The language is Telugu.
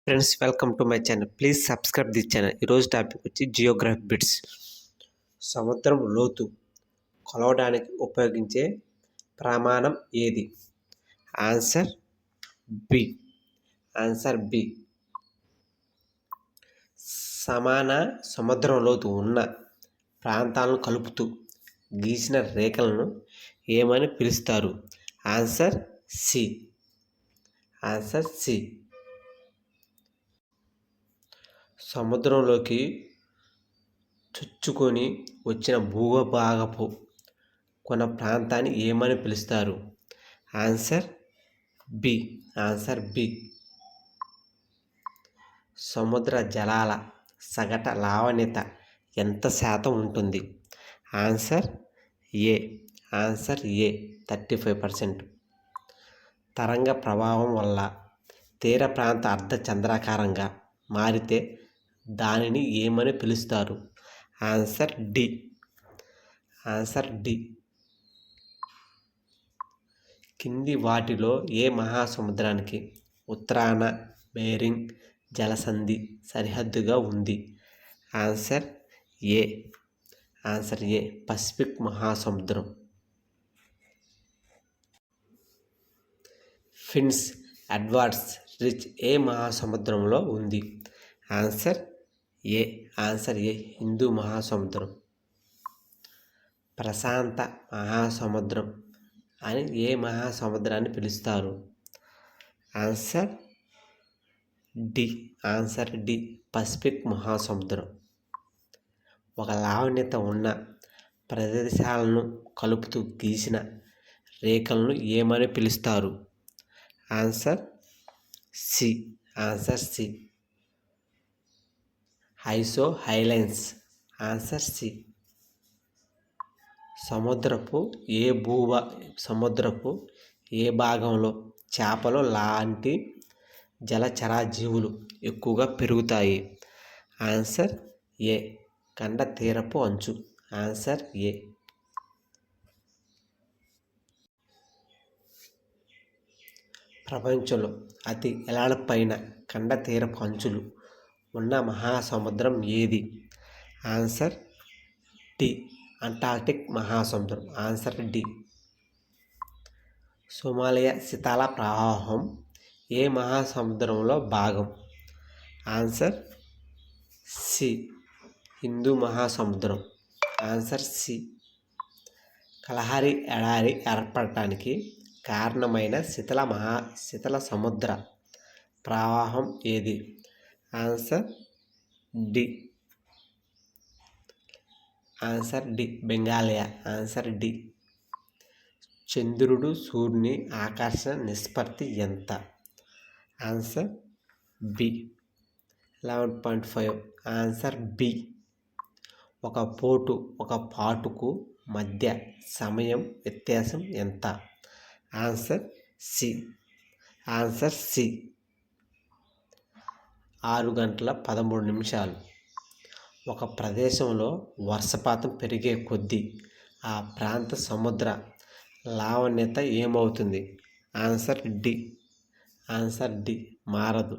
Friends, welcome to my channel. Please subscribe the channel. ఈరోజు టాపిక్ వచ్చి జియోగ్రఫీ బిట్స్. సముద్రం లోతు కొలవడానికి ఉపయోగించే ప్రమాణం ఏది? Answer B. సమాన సముద్రం లోతు ఉన్న ప్రాంతాలను కలుపుతూ గీసిన రేఖలను ఏమని పిలుస్తారు? Answer C. సముద్రంలోకి చొచ్చుకొని వచ్చిన భూభాగపు కొన ప్రాంతాన్ని ఏమని పిలుస్తారు? Answer B. సముద్ర జలాల సగటు లవణ్యత ఎంత శాతం ఉంటుంది? Answer A. 35%. తరంగ ప్రభావం వల్ల తీర ప్రాంత అర్ధ చంద్రాకారంగా మారితే దానిని ఏమని పిలుస్తారు? Answer D. కింది వాటిలో ఏ మహాసముద్రానికి ఉత్తరాన బేరింగ్ జలసంధి సరిహద్దుగా ఉంది? Answer A. పసిఫిక్ మహాసముద్రం. ప్రిన్స్ ఎడ్వర్డ్స్ రిచ్ ఏ మహాసముద్రంలో ఉంది? ఆన్సర్ ఏ. హిందూ మహాసముద్రం. ప్రశాంత మహాసముద్రం అని ఏ మహాసముద్రాన్ని పిలుస్తారు? Answer D. పసిఫిక్ మహాసముద్రం. ఒక లావణ్యత ఉన్న ప్రదేశాలను కలుపుతూ గీసిన రేఖలను ఏమని పిలుస్తారు? Answer C. Isohalines. Answer C. సముద్రపు ఏ భాగంలో చేపలు లాంటి జలచరజీవులు ఎక్కువగా పెరుగుతాయి? Answer A. ఖండ తీరపు అంచు. Answer A. ప్రపంచంలో అతి ఎడారిపైన ఖండ తీరపు అంచులు ఉన్న మహాసముద్రం ఏది? Answer D. అంటార్కిటిక్ మహాసముద్రం. Answer D. సోమాలియా శీతల ప్రవాహం ఏ మహాసముద్రంలో భాగం? Answer C. హిందూ మహాసముద్రం. Answer C. కలహరి ఎడారి ఏర్పడటానికి కారణమైన శీతల సముద్ర ప్రవాహం ఏది? Answer D. Benguela. Answer D. చంద్రుడు సూర్యుని ఆకర్షణ నిష్పత్తి ఎంత? Answer B. 11.5. Answer B. ఒక పాటుకు మధ్య సమయం వ్యత్యాసం ఎంత? Answer C. 6 గంటల 13 నిమిషాలు. ఒక ప్రదేశంలో వర్షపాతం పెరిగే కొద్దీ ఆ ప్రాంత సముద్ర లావణ్యత ఏమవుతుంది? Answer D. మారదు.